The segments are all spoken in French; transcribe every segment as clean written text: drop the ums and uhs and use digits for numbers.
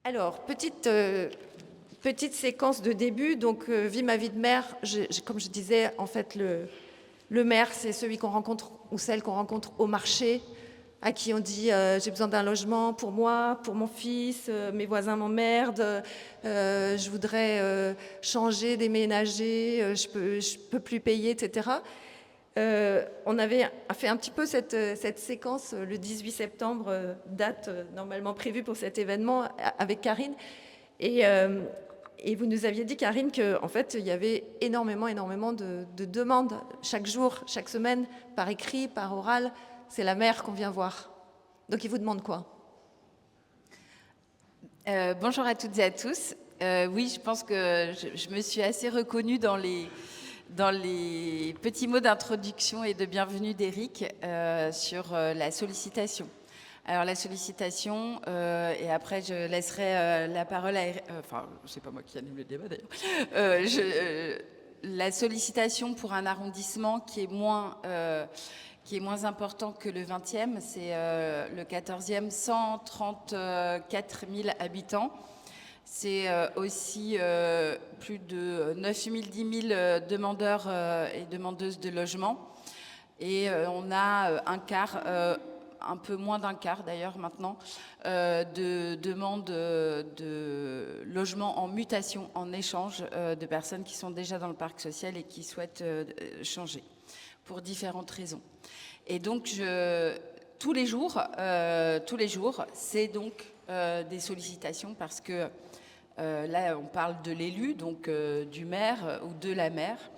Alors, petite séquence de début. Donc, vie ma vie de mère. Comme je disais, en fait, le maire, c'est celui qu'on rencontre ou celle qu'on rencontre au marché, à qui on dit j'ai besoin d'un logement pour moi, pour mon fils, mes voisins m'emmerdent, je voudrais changer, déménager, je peux plus payer, etc. On avait fait un petit peu cette séquence le 18 septembre, date normalement prévue pour cet événement, avec Karine. Et vous nous aviez dit, Karine, qu'en fait, il y avait énormément de demandes chaque jour, chaque semaine, par écrit, par oral. C'est la maire qu'on vient voir. Donc, il vous demande quoi ? Bonjour à toutes et à tous. Oui, je pense que je me suis assez reconnue dans les petits mots d'introduction et de bienvenue d'Éric sur la sollicitation. Alors la sollicitation, et après je laisserai la parole à... Enfin, c'est pas moi qui anime le débat d'ailleurs. La sollicitation pour un arrondissement qui est moins important que le 20e, c'est le 14e, 134 000 habitants. C'est aussi plus de 9 000, 10 000 demandeurs et demandeuses de logement. Et on a un quart, un peu moins d'un quart d'ailleurs maintenant, de demandes de logements en mutation, en échange de personnes qui sont déjà dans le parc social et qui souhaitent changer pour différentes raisons. Et donc, tous les jours, c'est donc des sollicitations parce que là, on parle de l'élu, donc du maire ou de la maire.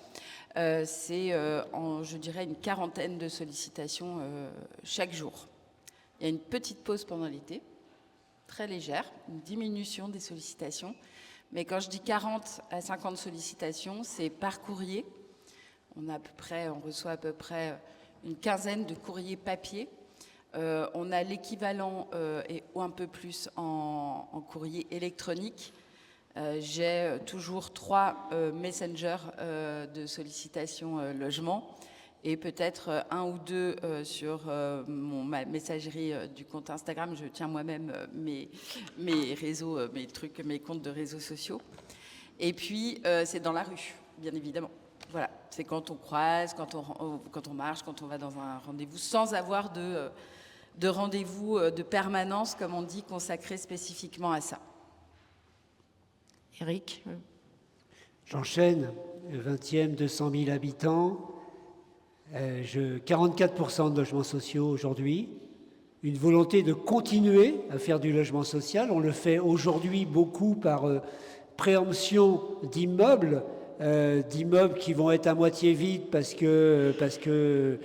C'est, je dirais, une quarantaine de sollicitations chaque jour. Il y a une petite pause pendant l'été, très légère, une diminution des sollicitations. Mais quand je dis 40 à 50 sollicitations, c'est par courrier. On reçoit à peu près une quinzaine de courriers papier. On a l'équivalent ou un peu plus en courrier électronique. J'ai toujours 3 messengers de sollicitation logement et peut-être 1 ou 2 sur ma messagerie du compte Instagram. Je tiens moi-même mes réseaux, mes comptes de réseaux sociaux. Et puis, c'est dans la rue, bien évidemment. Voilà, c'est quand on croise, quand on marche, quand on va dans un rendez-vous, sans avoir de rendez-vous de permanence, comme on dit, consacré spécifiquement à ça. Éric ? J'enchaîne, le 20e, 200 000 habitants, 44% de logements sociaux aujourd'hui, une volonté de continuer à faire du logement social. On le fait aujourd'hui beaucoup par préemption d'immeubles qui vont être à moitié vides parce que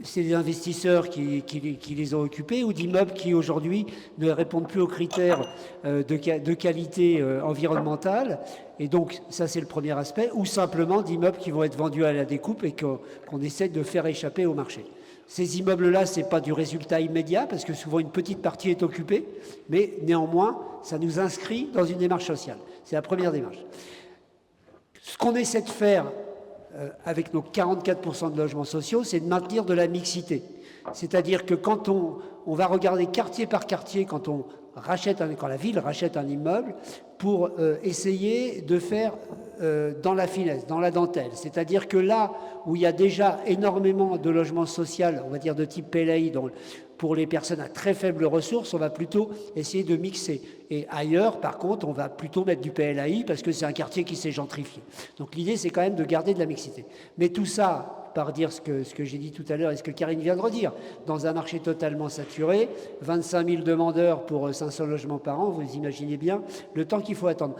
c'est des investisseurs qui les ont occupés, ou d'immeubles qui aujourd'hui ne répondent plus aux critères de qualité environnementale. Et donc ça, c'est le premier aspect, ou simplement d'immeubles qui vont être vendus à la découpe et qu'on essaie de faire échapper au marché. Ces immeubles-là, ce n'est pas du résultat immédiat, parce que souvent une petite partie est occupée, mais néanmoins, ça nous inscrit dans une démarche sociale. C'est la première démarche. Ce qu'on essaie de faire avec nos 44% de logements sociaux, c'est de maintenir de la mixité. C'est-à-dire que quand on va regarder quartier par quartier, quand la ville rachète un immeuble, pour essayer de faire dans la finesse, dans la dentelle. C'est-à-dire que là où il y a déjà énormément de logements sociaux, on va dire de type PLAI, pour les personnes à très faibles ressources, on va plutôt essayer de mixer. Et ailleurs, par contre, on va plutôt mettre du PLAI parce que c'est un quartier qui s'est gentrifié. Donc l'idée, c'est quand même de garder de la mixité. Mais tout ça, par dire ce que j'ai dit tout à l'heure et ce que Karine vient de redire, dans un marché totalement saturé, 25 000 demandeurs pour 500 logements par an, vous imaginez bien le temps qu'il faut attendre.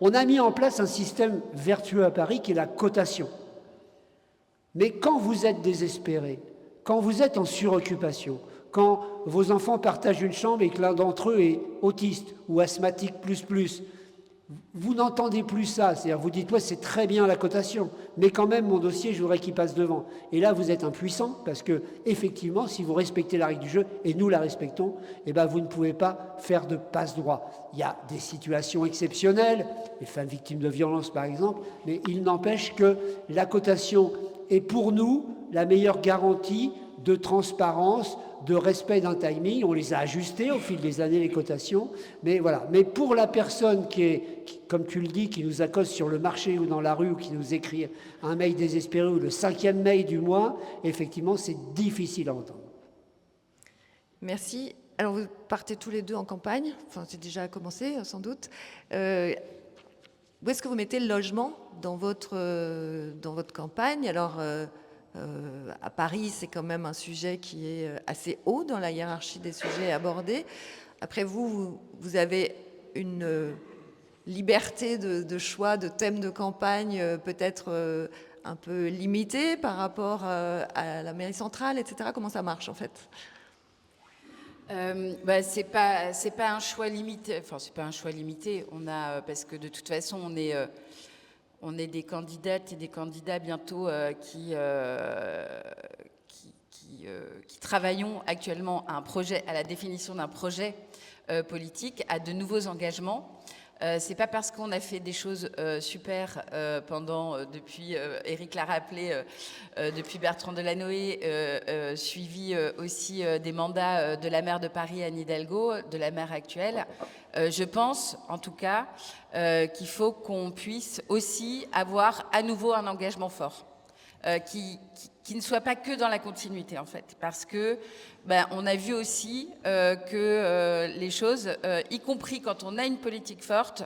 On a mis en place un système vertueux à Paris qui est la cotation. Mais quand vous êtes désespéré, quand vous êtes en suroccupation, quand vos enfants partagent une chambre et que l'un d'entre eux est autiste ou asthmatique plus, vous n'entendez plus ça. C'est-à-dire, vous dites, ouais, c'est très bien la cotation, mais quand même, mon dossier, je voudrais qu'il passe devant. Et là, vous êtes impuissant parce que, effectivement, si vous respectez la règle du jeu, et nous la respectons, eh ben, vous ne pouvez pas faire de passe-droit. Il y a des situations exceptionnelles, les femmes victimes de violences, par exemple, mais il n'empêche que la cotation est pour nous la meilleure garantie de transparence, de respect d'un timing. On les a ajustés au fil des années, les cotations. Mais voilà. Mais pour la personne comme tu le dis, qui nous accoste sur le marché ou dans la rue, ou qui nous écrit un mail désespéré, ou le 5e mail du mois, effectivement, c'est difficile à entendre. Merci. Alors, vous partez tous les deux en campagne. Enfin, c'est déjà commencé, sans doute. Où est-ce que vous mettez le logement dans votre campagne? Alors, à Paris, c'est quand même un sujet qui est assez haut dans la hiérarchie des sujets abordés. Après, vous avez une liberté de choix de thèmes de campagne peut-être un peu limitée par rapport à la mairie centrale, etc. Comment ça marche, en fait? C'est pas un choix limité. Enfin, c'est pas un choix limité. Parce que de toute façon, on est des candidates et des candidats bientôt qui travaillons actuellement à la définition d'un projet politique, à de nouveaux engagements. C'est pas parce qu'on a fait des choses super depuis, Éric l'a rappelé, depuis Bertrand Delanoë, suivi aussi des mandats de la maire de Paris, Anne Hidalgo, de la maire actuelle. Je pense, en tout cas, qu'il faut qu'on puisse aussi avoir à nouveau un engagement fort, qui ne soit pas que dans la continuité, en fait, parce que on a vu aussi que les choses, y compris quand on a une politique forte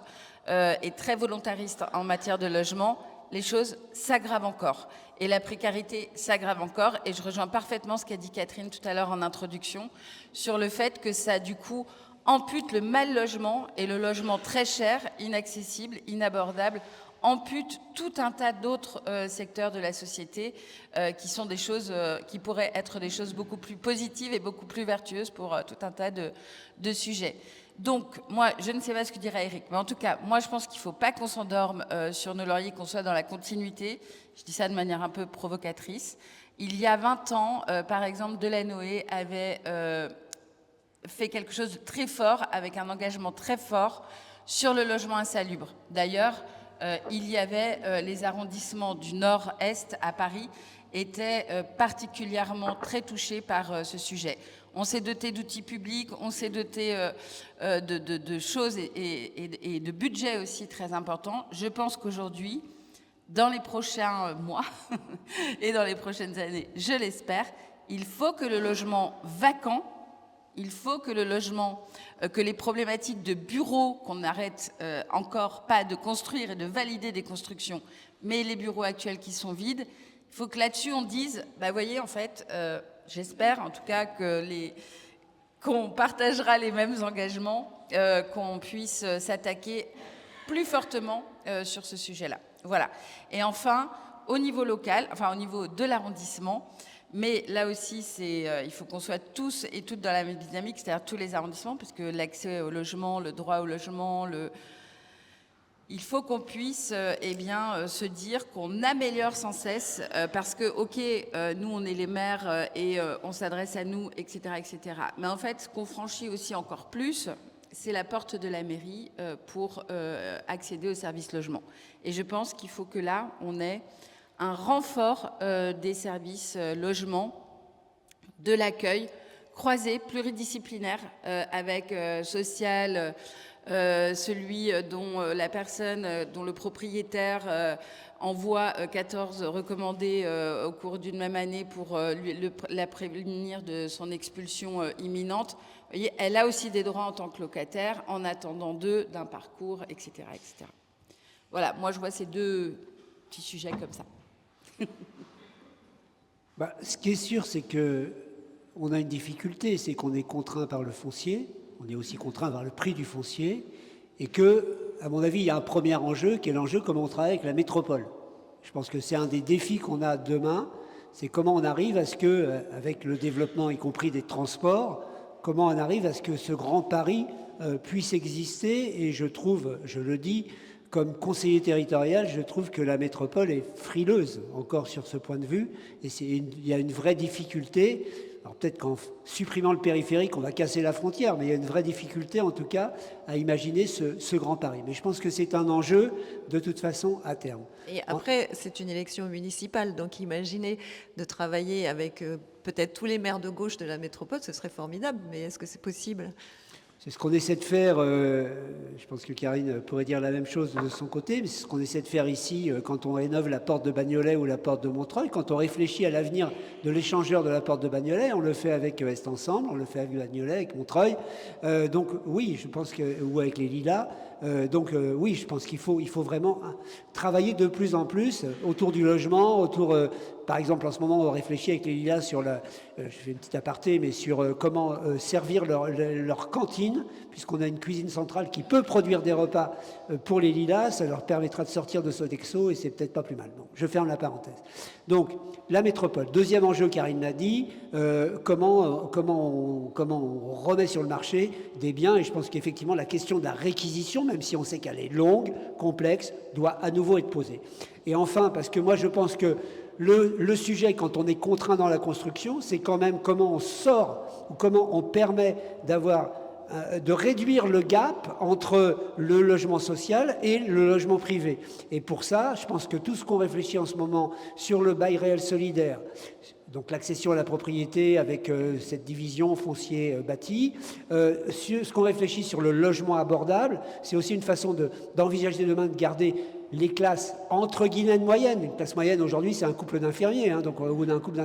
et très volontariste en matière de logement, les choses s'aggravent encore. Et la précarité s'aggrave encore. Et je rejoins parfaitement ce qu'a dit Catherine tout à l'heure en introduction sur le fait que ça, du coup, ampute le mal logement et le logement très cher, inaccessible, inabordable, ampute tout un tas d'autres secteurs de la société qui sont des choses qui pourraient être des choses beaucoup plus positives et beaucoup plus vertueuses pour tout un tas de sujets. Donc, moi, je ne sais pas ce que dira Éric, mais en tout cas, moi, je pense qu'il ne faut pas qu'on s'endorme sur nos lauriers, qu'on soit dans la continuité. Je dis ça de manière un peu provocatrice. Il y a 20 ans, par exemple, Delanoë avait fait quelque chose de très fort, avec un engagement très fort sur le logement insalubre. D'ailleurs, il y avait les arrondissements du Nord-Est à Paris étaient particulièrement très touchés par ce sujet. On s'est doté d'outils publics, on s'est doté de choses et de budgets aussi très importants. Je pense qu'aujourd'hui, dans les prochains mois et dans les prochaines années, je l'espère, il faut que le logement vacant, il faut que le logement, que les problématiques de bureaux qu'on n'arrête encore pas de construire et de valider des constructions, mais les bureaux actuels qui sont vides, il faut que là-dessus on dise, voyez, en fait, j'espère en tout cas qu'on partagera les mêmes engagements, qu'on puisse s'attaquer plus fortement sur ce sujet-là. Voilà. Et enfin, au niveau local, enfin au niveau de l'arrondissement, mais là aussi, il faut qu'on soit tous et toutes dans la même dynamique, c'est-à-dire tous les arrondissements, puisque l'accès au logement, le droit au logement, il faut qu'on puisse se dire qu'on améliore sans cesse, parce que, ok, nous, on est les maires et on s'adresse à nous, etc., etc. Mais en fait, ce qu'on franchit aussi encore plus, c'est la porte de la mairie pour accéder au service logement. Et je pense qu'il faut que là, on ait un renfort des services logement, de l'accueil, croisé, pluridisciplinaire, avec social, celui dont la personne, dont le propriétaire envoie 14 recommandés au cours d'une même année pour la prévenir de son expulsion imminente. Vous voyez, elle a aussi des droits en tant que locataire, en attendant d'un parcours, etc., etc. Voilà, moi je vois ces deux petits sujets comme ça. Ce qui est sûr, c'est qu'on a une difficulté, c'est qu'on est contraint par le foncier, on est aussi contraint par le prix du foncier, et que, à mon avis, il y a un premier enjeu qui est l'enjeu comment on travaille avec la métropole. Je pense que c'est un des défis qu'on a demain, c'est comment on arrive à ce que, avec le développement y compris des transports, comment on arrive à ce que ce grand Paris puisse exister. Et je trouve, je le dis, comme conseiller territorial, je trouve que la métropole est frileuse encore sur ce point de vue. Et il y a une vraie difficulté Alors peut-être qu'en supprimant le périphérique, on va casser la frontière, mais il y a une vraie difficulté en tout cas à imaginer ce Grand Paris. Mais je pense que c'est un enjeu de toute façon à terme. Et après, c'est une élection municipale, donc imaginez de travailler avec peut-être tous les maires de gauche de la métropole, ce serait formidable, mais est-ce que c'est possible ? C'est ce qu'on essaie de faire, je pense que Karine pourrait dire la même chose de son côté, mais c'est ce qu'on essaie de faire ici quand on rénove la porte de Bagnolet ou la porte de Montreuil, quand on réfléchit à l'avenir de l'échangeur de la porte de Bagnolet, on le fait avec Est Ensemble, on le fait avec Bagnolet, avec Montreuil, donc oui, je pense que, ou avec les Lilas, oui, je pense qu'il faut vraiment travailler de plus en plus autour du logement, autour, par exemple, en ce moment, on réfléchit avec les Lilas sur je fais une petite aparté, mais sur comment servir leur cantine, puisqu'on a une cuisine centrale qui peut produire des repas pour les Lilas, ça leur permettra de sortir de Sodexo et c'est peut-être pas plus mal. Bon, je ferme la parenthèse. Donc, la métropole. Deuxième enjeu, Karine l'a dit, comment on remet sur le marché des biens, et je pense qu'effectivement la question de la réquisition, même si on sait qu'elle est longue, complexe, doit à nouveau être posée. Et enfin, parce que moi je pense que le sujet, quand on est contraint dans la construction, c'est quand même comment on sort, ou comment on permet de réduire le gap entre le logement social et le logement privé. Et pour ça, je pense que tout ce qu'on réfléchit en ce moment sur le bail réel solidaire, donc l'accession à la propriété avec cette division foncier bâti, ce qu'on réfléchit sur le logement abordable, c'est aussi une façon d'envisager demain de garder les classes entre guillemets moyennes. Une classe moyenne aujourd'hui, c'est un couple d'infirmiers, ou d'un couple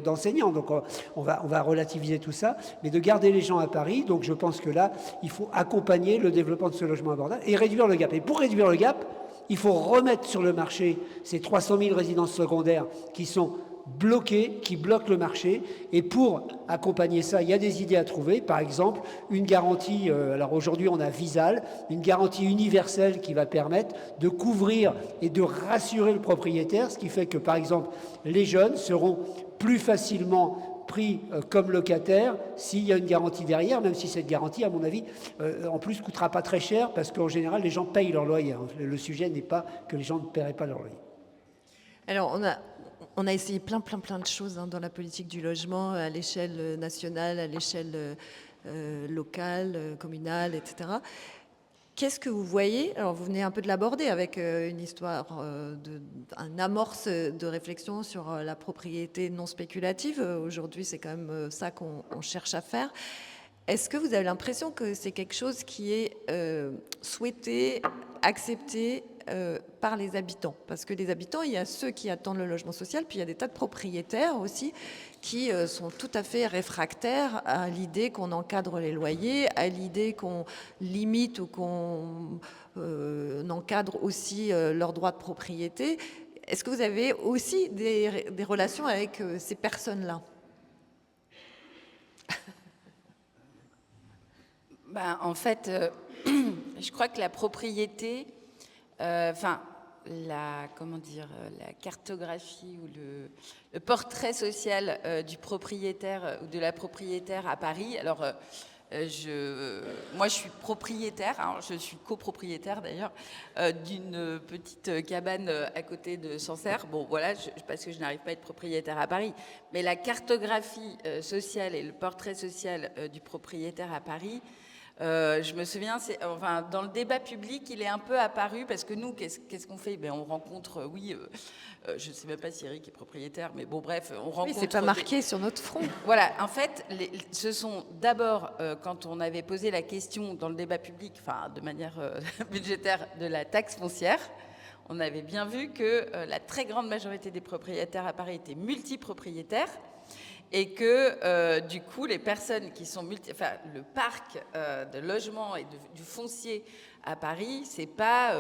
d'enseignants. Donc on va relativiser tout ça, mais de garder les gens à Paris. Donc je pense que là, il faut accompagner le développement de ce logement abordable et réduire le gap. Et pour réduire le gap, il faut remettre sur le marché ces 300 000 résidences secondaires qui sont bloqués, qui bloquent le marché. Et pour accompagner ça, il y a des idées à trouver. Par exemple, une garantie, alors aujourd'hui on a Visal, une garantie universelle qui va permettre de couvrir et de rassurer le propriétaire, ce qui fait que par exemple les jeunes seront plus facilement pris comme locataires s'il y a une garantie derrière, même si cette garantie, à mon avis, en plus coûtera pas très cher parce qu'en général les gens payent leur loyer. Le sujet n'est pas que les gens ne paieraient pas leur loyer. Alors on a essayé plein de choses dans la politique du logement à l'échelle nationale, à l'échelle locale, communale, etc. Qu'est-ce que vous voyez? Alors vous venez un peu de l'aborder avec une histoire, un amorce de réflexion sur la propriété non spéculative. Aujourd'hui, c'est quand même ça qu'on cherche à faire. Est-ce que vous avez l'impression que c'est quelque chose qui est souhaité, accepté par les habitants? Parce que les habitants, il y a ceux qui attendent le logement social, puis il y a des tas de propriétaires aussi qui sont tout à fait réfractaires à l'idée qu'on encadre les loyers, à l'idée qu'on limite ou qu'on encadre aussi leurs droits de propriété. Est-ce que vous avez aussi des relations avec ces personnes-là? En fait, je crois que la propriété, la cartographie ou le portrait social du propriétaire ou de la propriétaire à Paris. Alors, moi, je suis propriétaire, je suis copropriétaire d'ailleurs, d'une petite cabane à côté de Sancerre. Bon, voilà, parce que je n'arrive pas à être propriétaire à Paris. Mais la cartographie sociale et le portrait social du propriétaire à Paris, je me souviens, dans le débat public, il est un peu apparu parce que nous, qu'est-ce qu'on fait? On rencontre, je ne sais même pas si Eric est propriétaire, mais bon, bref, on rencontre. Oui, c'est pas marqué sur notre front. Voilà, en fait, ce sont d'abord, quand on avait posé la question dans le débat public, de manière budgétaire, de la taxe foncière, on avait bien vu que la très grande majorité des propriétaires à Paris étaient multipropriétaires. Et que, du coup, les personnes qui sont le parc de logement et du foncier à Paris, c'est pas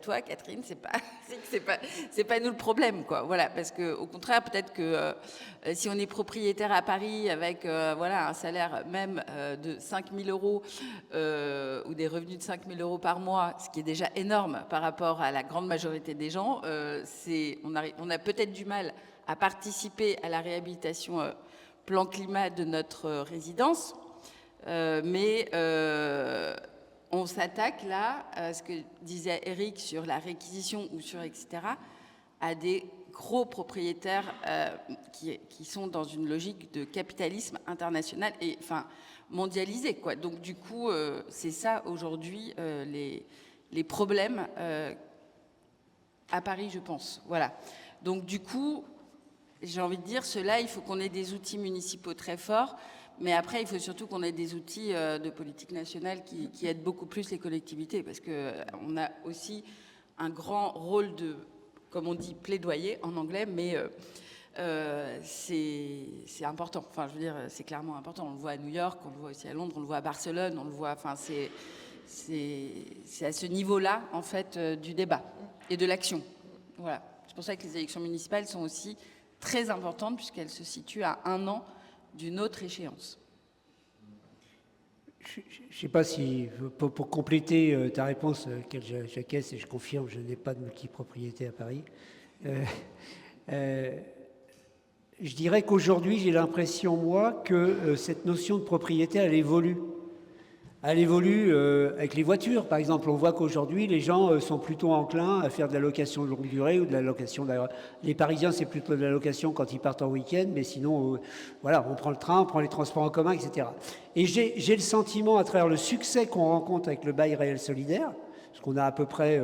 toi, Catherine, c'est pas nous le problème, quoi. Voilà, parce que au contraire, peut-être que si on est propriétaire à Paris avec un salaire même de 5 000 euros ou des revenus de 5 000 euros par mois, ce qui est déjà énorme par rapport à la grande majorité des gens, on a peut-être du mal à participer à la réhabilitation plan climat de notre résidence. Mais on s'attaque là, à ce que disait Eric sur la réquisition ou sur etc., à des gros propriétaires qui sont dans une logique de capitalisme international et enfin mondialisé, quoi. Donc du coup, c'est ça aujourd'hui les problèmes à Paris, je pense. Voilà. Donc du coup, j'ai envie de dire, cela, il faut qu'on ait des outils municipaux très forts, mais après, il faut surtout qu'on ait des outils de politique nationale qui aident beaucoup plus les collectivités, parce qu'on a aussi un grand rôle de, comme on dit, plaidoyer en anglais, mais c'est important. Enfin, je veux dire, c'est clairement important. On le voit à New York, on le voit aussi à Londres, on le voit à Barcelone, on le voit... Enfin, c'est à ce niveau-là, en fait, du débat et de l'action. Voilà. C'est pour ça que les élections municipales sont aussi très importantes, puisqu'elles se situent à 1 an d'une autre échéance. Je ne sais pas si, pour compléter ta réponse, laquelle j'acquiesce et je confirme, je n'ai pas de multipropriété à Paris. Je dirais qu'aujourd'hui, j'ai l'impression, moi, que cette notion de propriété, elle évolue. Elle évolue avec les voitures, par exemple. On voit qu'aujourd'hui, les gens sont plutôt enclins à faire de la location de longue durée ou de la location... Les Parisiens, c'est plutôt de la location quand ils partent en week-end, mais sinon, voilà, on prend le train, on prend les transports en commun, etc. Et j'ai le sentiment, à travers le succès qu'on rencontre avec le bail réel solidaire, parce qu'on a à peu près...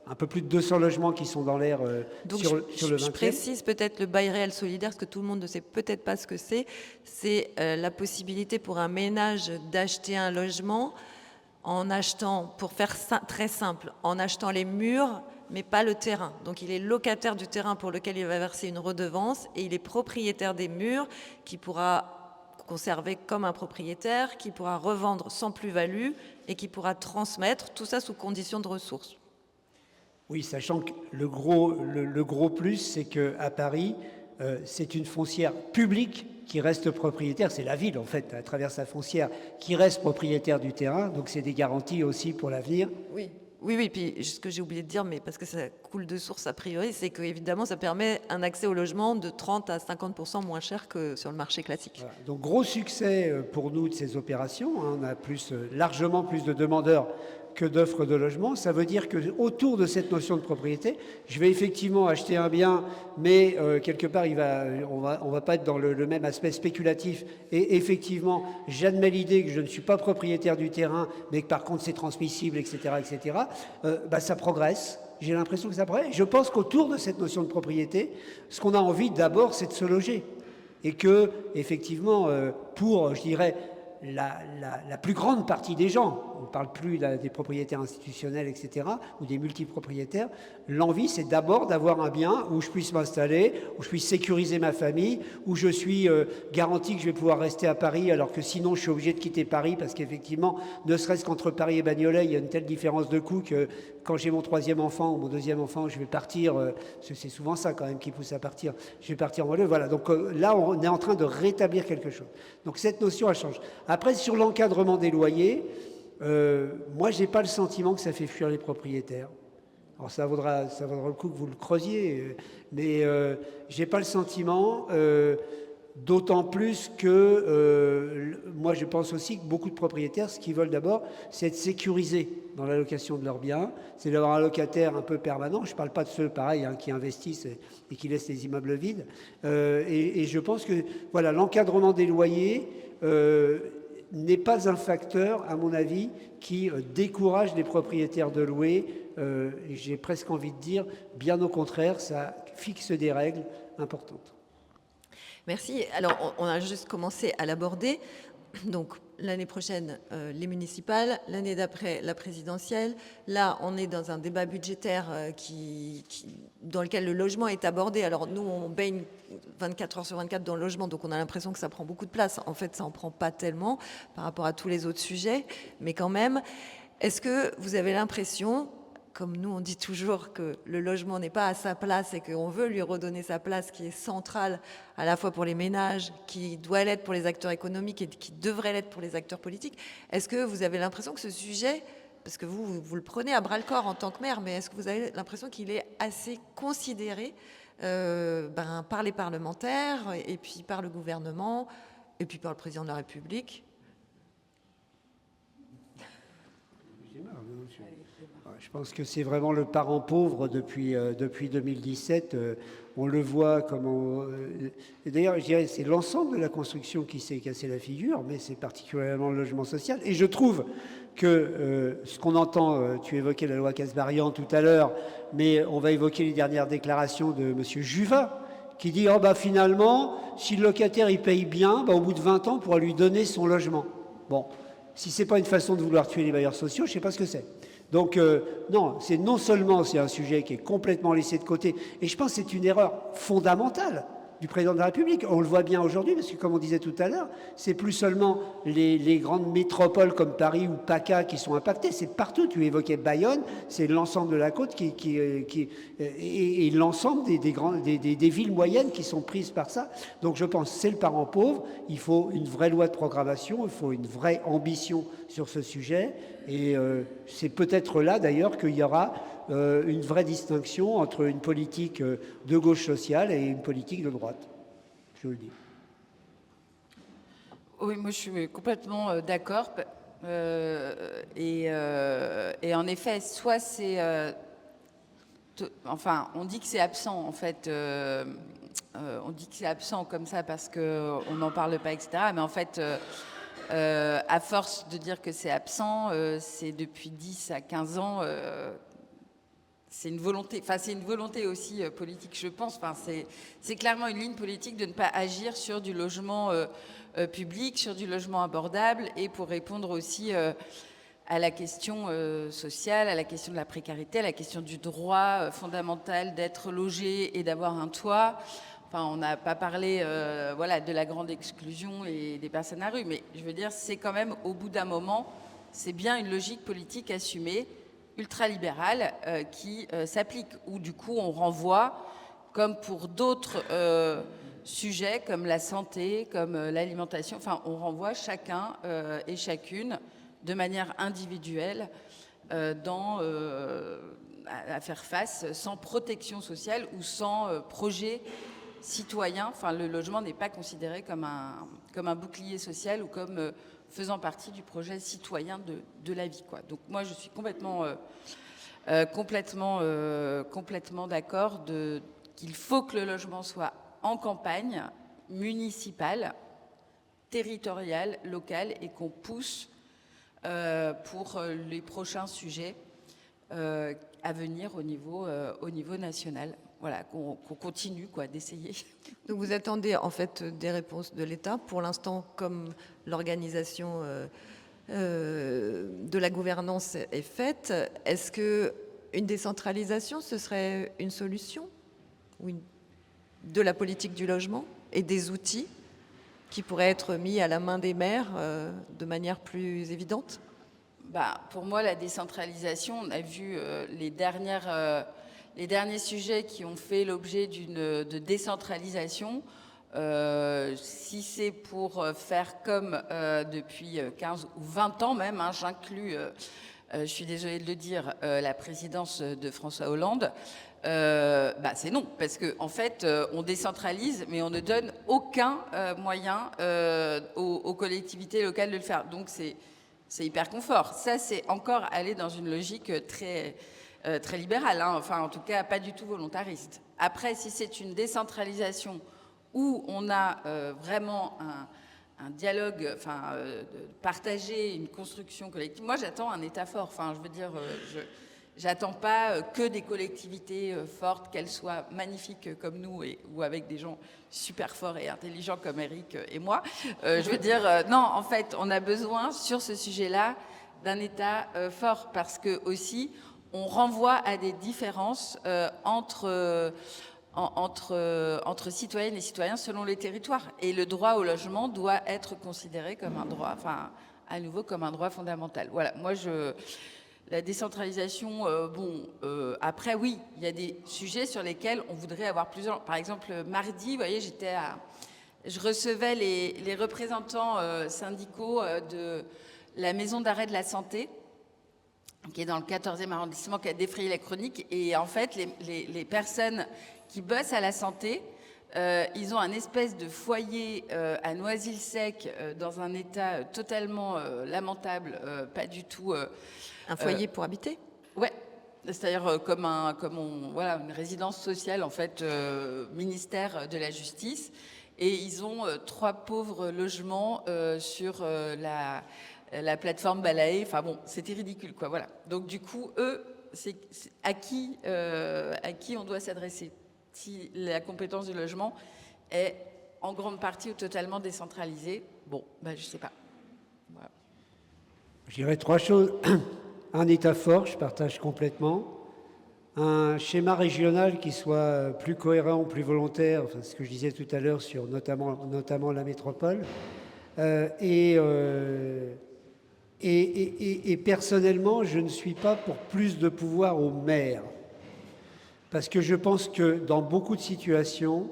un peu plus de 200 logements qui sont dans l'air sur le 20e. Je précise peut-être le bail réel solidaire, parce que tout le monde ne sait peut-être pas ce que c'est. C'est la possibilité pour un ménage d'acheter un logement en achetant, pour faire très simple, en achetant les murs, mais pas le terrain. Donc il est locataire du terrain pour lequel il va verser une redevance, et il est propriétaire des murs qui pourra conserver comme un propriétaire, qui pourra revendre sans plus-value et qui pourra transmettre, tout ça sous condition de ressources. Oui, sachant que le gros plus, c'est qu'à Paris, c'est une foncière publique qui reste propriétaire. C'est la ville, en fait, à travers sa foncière, qui reste propriétaire du terrain. Donc, c'est des garanties aussi pour l'avenir. Oui. Puis ce que j'ai oublié de dire, mais parce que ça coule de source a priori, c'est qu'évidemment, ça permet un accès au logement de 30 à 50% moins cher que sur le marché classique. Voilà. Donc, gros succès pour nous de ces opérations. On a largement plus de demandeurs que d'offres de logement. Ça veut dire qu'autour de cette notion de propriété, je vais effectivement acheter un bien, mais quelque part, on va pas être dans le même aspect spéculatif. Et effectivement, j'admets l'idée que je ne suis pas propriétaire du terrain, mais que par contre, c'est transmissible, etc., etc. Ça progresse. J'ai l'impression que ça progresse. Je pense qu'autour de cette notion de propriété, ce qu'on a envie d'abord, c'est de se loger. Et que, effectivement, pour, je dirais, la plus grande partie des gens, on ne parle plus des propriétaires institutionnels, etc., ou des multipropriétaires, l'envie, c'est d'abord d'avoir un bien où je puisse m'installer, où je puisse sécuriser ma famille, où je suis garanti que je vais pouvoir rester à Paris, alors que sinon je suis obligé de quitter Paris, parce qu'effectivement, ne serait-ce qu'entre Paris et Bagnolet, il y a une telle différence de coût que quand j'ai mon 3e enfant ou mon 2e enfant, je vais partir, c'est souvent ça quand même qui pousse à partir, je vais partir en banlieue. Voilà, donc là, on est en train de rétablir quelque chose. Donc cette notion, elle change. Après, sur l'encadrement des loyers, moi, je n'ai pas le sentiment que ça fait fuir les propriétaires. Alors, ça vaudra le coup que vous le creusiez, mais je n'ai pas le sentiment, d'autant plus que moi, je pense aussi que beaucoup de propriétaires, ce qu'ils veulent d'abord, c'est être sécurisés dans la location de leurs biens, c'est d'avoir un locataire un peu permanent. Je ne parle pas de ceux, pareil, qui investissent et qui laissent les immeubles vides. Et je pense que voilà, l'encadrement des loyers n'est pas un facteur, à mon avis, qui décourage les propriétaires de louer. J'ai presque envie de dire, bien au contraire, ça fixe des règles importantes. Merci. Alors, on a juste commencé à l'aborder. Donc, l'année prochaine, les municipales, l'année d'après, la présidentielle. Là, on est dans un débat budgétaire dans lequel le logement est abordé. Alors, nous, on baigne 24 heures sur 24 dans le logement, donc on a l'impression que ça prend beaucoup de place. En fait, ça n'en prend pas tellement par rapport à tous les autres sujets, mais quand même, est-ce que vous avez l'impression, comme nous on dit toujours que le logement n'est pas à sa place et qu'on veut lui redonner sa place qui est centrale à la fois pour les ménages, qui doit l'être pour les acteurs économiques et qui devrait l'être pour les acteurs politiques, est-ce que vous avez l'impression que ce sujet, parce que vous le prenez à bras-le-corps en tant que maire, mais est-ce que vous avez l'impression qu'il est assez considéré par les parlementaires et puis par le gouvernement et puis par le président de la République? Ouais, je pense que c'est vraiment le parent pauvre depuis 2017. On le voit et d'ailleurs, je dirais c'est l'ensemble de la construction qui s'est cassé la figure, mais c'est particulièrement le logement social. Et je trouve que ce qu'on entend, tu évoquais la loi Kasbarian tout à l'heure, mais on va évoquer les dernières déclarations de M. Juvin, qui dit finalement, si le locataire il paye bien, au bout de 20 ans, on pourra lui donner son logement. Bon, si ce n'est pas une façon de vouloir tuer les bailleurs sociaux, je ne sais pas ce que c'est. Donc non seulement c'est un sujet qui est complètement laissé de côté, et je pense que c'est une erreur fondamentale du président de la République. On le voit bien aujourd'hui, parce que comme on disait tout à l'heure, c'est plus seulement les grandes métropoles comme Paris ou PACA qui sont impactées, c'est partout. Tu évoquais Bayonne, c'est l'ensemble de la côte et l'ensemble des villes moyennes qui sont prises par ça. Donc je pense que c'est le parent pauvre, il faut une vraie loi de programmation, il faut une vraie ambition sur ce sujet, et c'est peut-être là d'ailleurs qu'il y aura une vraie distinction entre une politique de gauche sociale et une politique de droite. Je vous le dis. Oui, moi je suis complètement d'accord. Et en effet, soit c'est... on dit que c'est absent, en fait. On dit que c'est absent comme ça parce qu'on n'en parle pas, etc. Mais en fait... à force de dire que c'est absent, c'est depuis 10 à 15 ans, c'est une volonté aussi politique, je pense. C'est clairement une ligne politique de ne pas agir sur du logement public, sur du logement abordable, et pour répondre aussi à la question sociale, à la question de la précarité, à la question du droit fondamental d'être logé et d'avoir un toit. On n'a pas parlé de la grande exclusion et des personnes à rue, mais je veux dire, c'est quand même, au bout d'un moment, c'est bien une logique politique assumée, ultralibérale, qui s'applique, où du coup on renvoie, comme pour d'autres sujets, comme la santé, comme l'alimentation, on renvoie chacun et chacune, de manière individuelle, à faire face sans protection sociale ou sans projet citoyen. Le logement n'est pas considéré comme un bouclier social ou comme faisant partie du projet citoyen de la vie, quoi. Donc moi, je suis complètement d'accord qu'il faut que le logement soit en campagne, municipale, territoriale, locale, et qu'on pousse pour les prochains sujets à venir au niveau national. Voilà, qu'on continue d'essayer. Donc vous attendez en fait des réponses de l'État. Pour l'instant, comme l'organisation de la gouvernance est faite, est-ce qu'une décentralisation, ce serait une solution de la politique du logement et des outils qui pourraient être mis à la main des maires de manière plus évidente ? Pour moi, la décentralisation, on a vu les derniers sujets qui ont fait l'objet de décentralisation. Si c'est pour faire comme depuis 15 ou 20 ans même, j'inclus, je suis désolée de le dire, la présidence de François Hollande, c'est non, parce qu'en fait, on décentralise, mais on ne donne aucun moyen aux collectivités locales de le faire. Donc c'est hyper confort. Ça, c'est encore aller dans une logique très libérale, en tout cas pas du tout volontariste. Après, si c'est une décentralisation où on a vraiment un dialogue, partager une construction collective, moi j'attends un État fort. Je veux dire, j'attends pas que des collectivités fortes, qu'elles soient magnifiques comme nous ou avec des gens super forts et intelligents comme Eric et moi. Je veux dire, non, en fait, on a besoin sur ce sujet-là d'un État fort, parce que aussi on renvoie à des différences entre citoyennes et citoyens selon les territoires. Et le droit au logement doit être considéré comme un droit, à nouveau comme un droit fondamental. Voilà, moi la décentralisation, après oui, il y a des sujets sur lesquels on voudrait avoir plusieurs. Par exemple, mardi, vous voyez, je recevais les représentants syndicaux de la maison d'arrêt de la santé, qui est dans le 14e arrondissement, qui a défrayé la chronique. Et en fait, les personnes qui bossent à la santé, ils ont un espèce de foyer à Noisy-le-Sec, dans un état totalement lamentable, pas du tout Un foyer pour habiter? Ouais, c'est-à-dire voilà, une résidence sociale, en fait, ministère de la Justice. Et ils ont 3 pauvres logements sur la plateforme Balae. Enfin bon, c'était ridicule, quoi. Voilà. Donc du coup, eux, c'est à qui on doit s'adresser si la compétence du logement est en grande partie ou totalement décentralisée? Bon, ben, je sais pas. Voilà. Je dirais 3 choses. Un État fort, je partage complètement. Un schéma régional qui soit plus cohérent, plus volontaire, enfin, ce que je disais tout à l'heure sur notamment la métropole. Et personnellement, je ne suis pas pour plus de pouvoir aux maires. Parce que je pense que dans beaucoup de situations,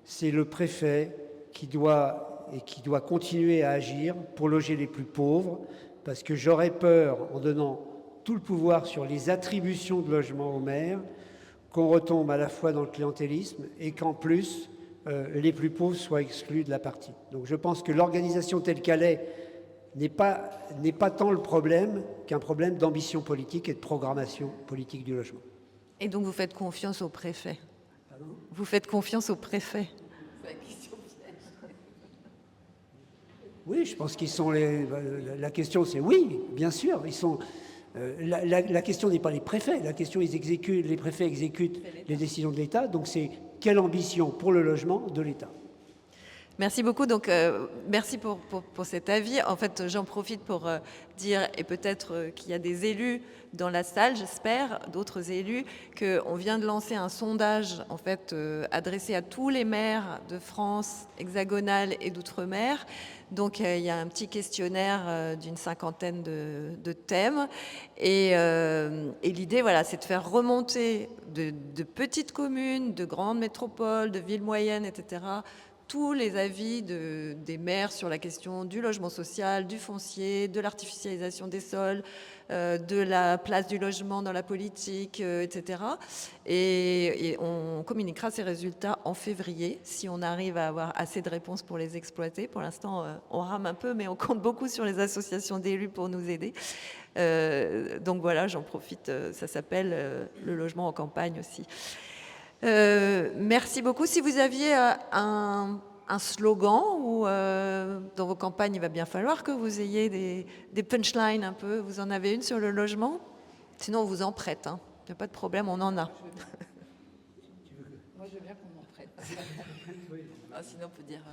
c'est le préfet qui doit continuer à agir pour loger les plus pauvres, parce que j'aurais peur, en donnant tout le pouvoir sur les attributions de logement aux maires, qu'on retombe à la fois dans le clientélisme et qu'en plus, les plus pauvres soient exclus de la partie. Donc je pense que l'organisation telle qu'elle est n'est pas tant le problème qu'un problème d'ambition politique et de programmation politique du logement. Et donc vous faites confiance au préfet? Pardon? Vous faites confiance au préfet? Oui, je pense qu'ils sont la question, c'est oui, bien sûr. Ils sont. La question n'est pas les préfets. La question, les préfets exécutent les décisions de l'État. Donc, c'est quelle ambition pour le logement de l'État. Merci beaucoup. Donc, merci pour cet avis. En fait, j'en profite pour dire, et peut-être qu'il y a des élus dans la salle, j'espère, d'autres élus, qu'on vient de lancer un sondage, en fait, adressé à tous les maires de France hexagonale et d'outre-mer. Donc, il y a un petit questionnaire d'une 50aine de thèmes. Et l'idée, voilà, c'est de faire remonter de petites communes, de grandes métropoles, de villes moyennes, etc., tous les avis des maires sur la question du logement social, du foncier, de l'artificialisation des sols, de la place du logement dans la politique, etc. Et on communiquera ces résultats en février, si on arrive à avoir assez de réponses pour les exploiter. Pour l'instant, on rame un peu, mais on compte beaucoup sur les associations d'élus pour nous aider. Donc voilà, j'en profite, ça s'appelle le logement en campagne aussi. Merci beaucoup. Si vous aviez un slogan ou dans vos campagnes, il va bien falloir que vous ayez des punchlines un peu. Vous en avez une sur le logement? Sinon, on vous en prête. Hein. Il n'y a pas de problème, on en a. Moi, je veux bien qu'on m'en prête. Sinon, on peut dire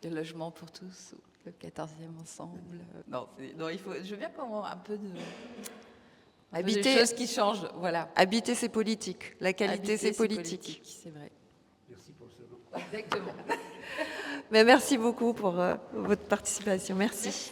le logement pour tous, ou le 14e ensemble. Non, je veux bien qu'on ait un peu de... Habiter, des choses qui changent, voilà. Habiter, c'est politique. La qualité, c'est politique. C'est vrai. Merci pour ce moment. Exactement. Mais merci beaucoup pour votre participation. Merci.